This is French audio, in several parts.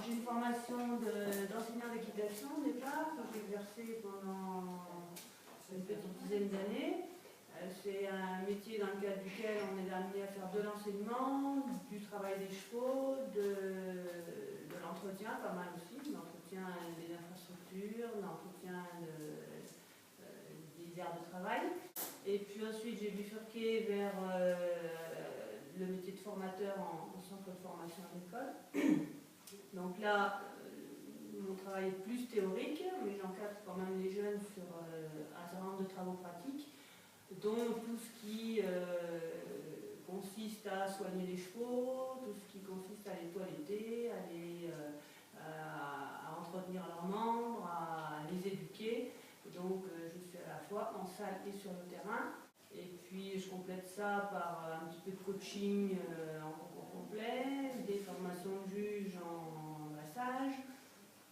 j'ai une formation d'enseignant d'équitation au départ, que j'ai exercé pendant une petite dizaine d'années. C'est un métier dans le cadre duquel on est amené à faire de l'enseignement, du travail des chevaux, de l'entretien, pas mal aussi, de l'entretien des infrastructures, de l'entretien des aires de travail. Et puis ensuite j'ai bifurqué vers le métier de formateur en centre de formation à l'école. Donc là, mon travail est plus théorique, mais j'encadre quand même les jeunes sur un certain nombre de travaux pratiques, dont tout ce qui consiste à soigner les chevaux, tout ce qui consiste à les toiletter, à entretenir leurs membres, à les éduquer. Donc je suis à la fois en salle et sur le terrain. Et puis je complète ça par un petit peu de coaching en concours complet, des formations de juges en massage,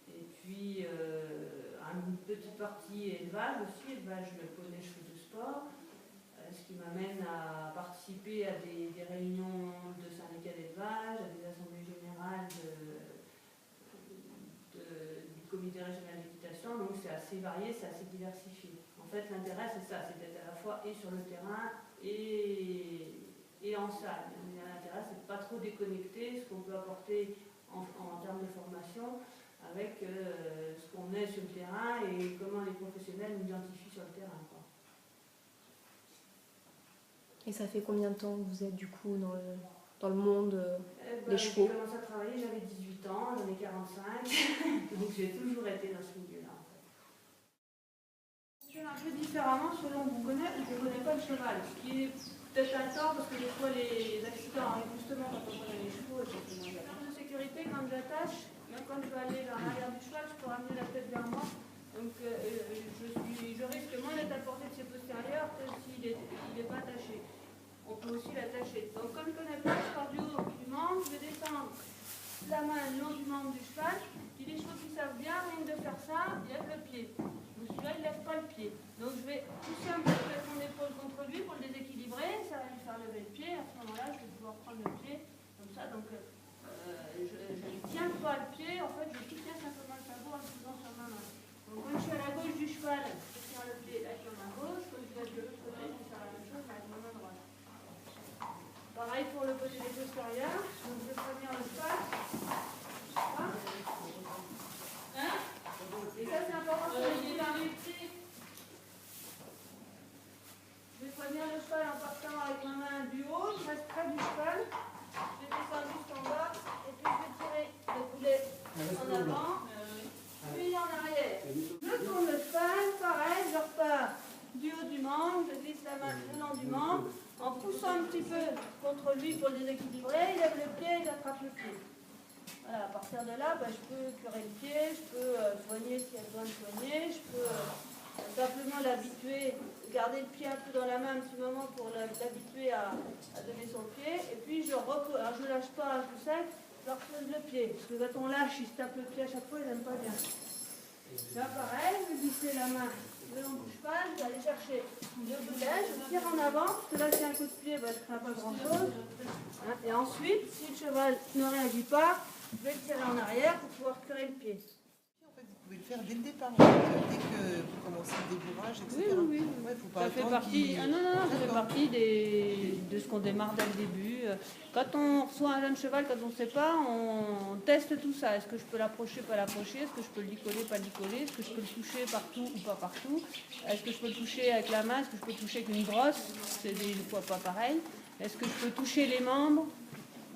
et puis une petite partie élevage aussi, élevage de poney chevaux de sport, ce qui m'amène à participer à des réunions de syndicats d'élevage, à des assemblées générales du comité régional d'équitation. Donc c'est assez varié, c'est assez diversifié. En fait, l'intérêt, c'est ça, c'est d'être à la fois et sur le terrain et en salle. L'intérêt, c'est de ne pas trop déconnecter ce qu'on peut apporter en termes de formation avec ce qu'on est sur le terrain et comment les professionnels nous identifient sur le terrain, quoi. Et ça fait combien de temps que vous êtes du coup dans le monde des chevaux? J'ai commencé à travailler, j'avais 18 ans, j'en ai 45, donc j'ai toujours été dans ce milieu-là. Un peu différemment selon vous connaissez, je ne connais pas le cheval, ce qui est peut-être un tort parce que des fois les accidents arrivent justement quand on connaît les chevaux. En de sécurité, quand j'attache, même quand je vais aller vers l'arrière du cheval, je peux ramener la tête vers moi. Donc je risque moins d'être à la portée de ses postérieurs que s'il n'est pas attaché. On peut aussi l'attacher. Donc comme je ne connais pas, je pars du haut du membre, je vais descendre la main le long du membre du cheval. Puis les chevaux qui savent bien, rien de faire ça, ils lèvent le pied. Donc celui-là, il ne lève pas le pied. Donc je vais pousser un peu avec mon épaule contre lui pour le déséquilibrer. Ça va lui faire lever le pied. À ce moment-là, je vais pouvoir prendre le pied comme ça. Donc je ne tiens pas le pied. En fait, je soutiens simplement le sabot en le faisant sur ma main. Donc quand je suis à la gauche du cheval, je tiens le pied avec ma main gauche. Quand je vais de l'autre côté, je vais faire la même chose avec ma main droite. Pareil pour le côté des postérieurs. Donc je vais prévenir le cheval. Hein? Et ça, c'est important pour les guider. Je vais prévenir le cheval en partant avec ma main du haut. Je reste près du cheval. Je descends jusqu'en bas. Et puis je vais tirer le boulet en avant. Puis en arrière. Je tourne le cheval. Pareil, je repars du haut du membre. Je glisse la main le long du membre. En poussant un petit peu contre lui pour le déséquilibrer. Il lève le pied et j'attrape le pied. Voilà, à partir de là, je peux curer le pied, je peux soigner s'il y a besoin de soigner, je peux simplement l'habituer, garder le pied un peu dans la main un petit moment pour l'habituer à donner son pied, et puis je repose. Alors je ne lâche pas un coup sec, je repose le pied, parce que quand on lâche, il se tape le pied à chaque fois, il n'aime pas bien. Là pareil, je vais glisser la main le long du cheval, je vais aller chercher le boulet, je tire en avant, parce que là c'est un coup de pied, je ne ferai pas grand chose. Hein, et ensuite, si le cheval ne réagit pas, je vais le tirer en arrière pour pouvoir curer le pied. En fait, vous pouvez le faire dès le départ, dès que vous commencez le débourrage, etc. Oui. Ouais, faut pas Ça fait partie, ça fait partie de ce qu'on démarre dès le début. Quand on reçoit un jeune cheval, quand on ne sait pas, on teste tout ça. Est-ce que je peux l'approcher, pas l'approcher? Est-ce que je peux le licoler, pas le licoler? Est-ce que je peux le toucher partout ou pas partout? Est-ce que je peux le toucher avec la main? Est-ce que je peux le toucher avec une brosse? C'est des fois pas pareil. Est-ce que je peux toucher les membres?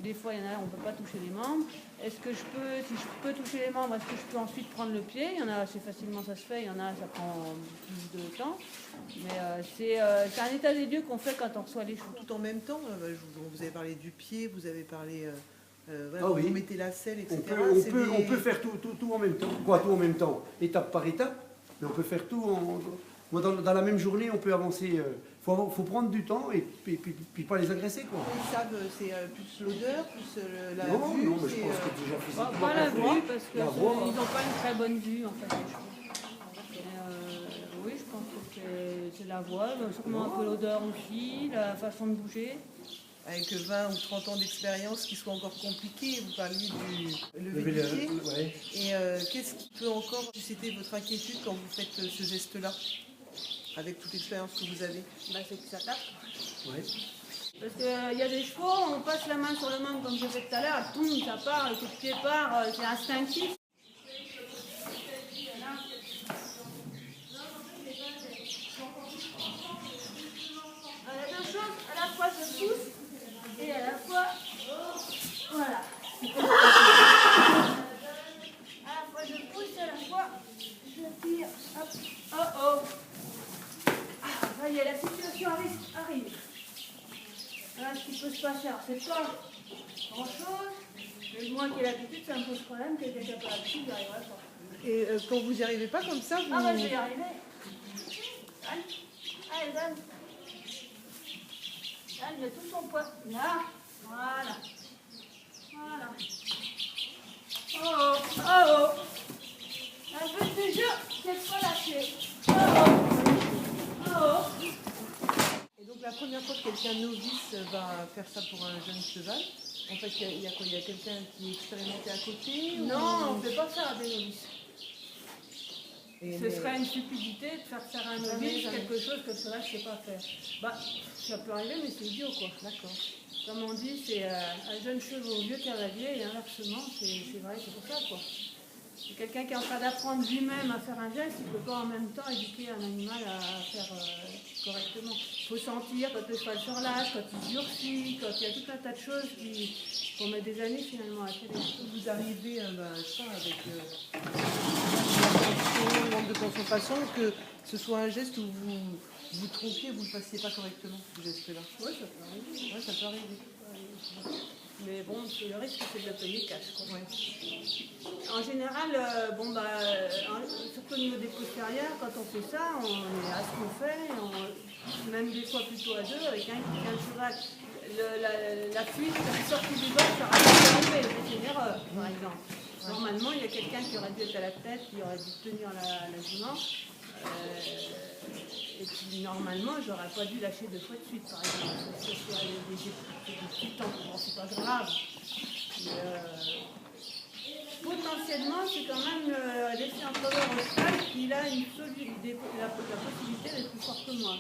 Des fois, il y en a, on ne peut pas toucher les membres. Est-ce que si je peux toucher les membres, est-ce que je peux ensuite prendre le pied? Il y en a assez facilement, ça se fait. Il y en a, ça prend plus de temps. Mais c'est un état des lieux qu'on fait quand on reçoit les chevaux. Tout en même temps, vous avez parlé du pied, vous avez parlé, oui. vous mettez la selle, etc. On peut faire tout en même temps. Quoi, tout en même temps? Étape par étape. Mais on peut faire tout dans la même journée, on peut avancer. Faut prendre du temps et puis pas les agresser, quoi. Ils savent, c'est plus l'odeur, plus la vue. Non, mais je pense que déjà physiquement... Pas la vue, parce qu'ils n'ont pas une très bonne vue, en fait, les chevaux. Oui, je pense que c'est la voix, sûrement un peu l'odeur aussi, la façon de bouger. avec 20 ou 30 ans d'expérience qui soit encore compliqué. Vous parliez du lever du pied. Ouais. Et qu'est-ce qui peut encore susciter votre inquiétude quand vous faites ce geste-là, avec toute l'expérience que vous avez? Bah, c'est que ça tape. Ouais. Parce qu'il y a des chevaux, on passe la main sur le membre comme j'ai fait tout à l'heure, boum, ça part, le coup de pied part, c'est instinctif. Il y a deux choses, à la fois je pousse et à la fois, voilà. À la fois je pousse et à la fois je tire. Hop. Oh oh. Ah, ça y est, la situation arrive. Voilà ce qui peut se passer. Alors, c'est pas grand chose, mais moi qui ai l'habitude, ça me pose problème. Quelqu'un qui n'a pas l'habitude, j'y arriverai pas. Et quand vous n'y arrivez pas comme ça, vous... Ah, bah, je vais y arriver. Anne, allez, donne. Anne, met tout son poids. Là, voilà. Voilà. Oh, oh, oh, oh. Un peu de jeu, c'est pas lâché. Oh, oh, oh, oh. Et donc la première fois que quelqu'un novice va faire ça pour un jeune cheval, en fait, il y a quoi? Il y a quelqu'un qui est expérimenté à côté? Non, on ne fait pas ça à des novices. Et Ce serait une stupidité de faire faire à un novice quelque chose que cela je ne sais pas faire. Bah, ça peut arriver, mais c'est idiot, quoi. D'accord. Comme on dit, c'est un jeune chevaux mieux cavalier, et inversement, c'est vrai, c'est pour ça, quoi. C'est quelqu'un qui est en train d'apprendre lui-même à faire un geste, il ne peut pas en même temps éduquer un animal à faire correctement. Il faut sentir quand le cheval se relâche, quand il durcit, quand il y a tout un tas de choses qu'on met des années finalement à faire. Vous arrivez avec manque de concentration, que ce soit un geste où vous trompiez, vous ne le fassiez pas correctement, ce geste-là. Oui, ça peut arriver. Ouais, ça peut arriver. Mais bon, le risque, c'est de le payer cash, quoi. Ouais. En général, surtout au niveau des postérieurs, quand on fait ça, on est à ce qu'on fait, même des fois plutôt à deux, avec un qui tient le cheval. La fuite, la sortie du bas, ça aurait dû arriver, c'est une erreur, par exemple. Normalement, il y a quelqu'un qui aurait dû être à la tête, qui aurait dû tenir la jument. Et puis normalement, j'aurais pas dû lâcher 2 fois de suite, par exemple. Parce que des petits temps, bon, c'est pas grave. Mais, potentiellement, c'est quand même laisser entrevoir au cheval qu'il a la possibilité d'être plus fort que moi.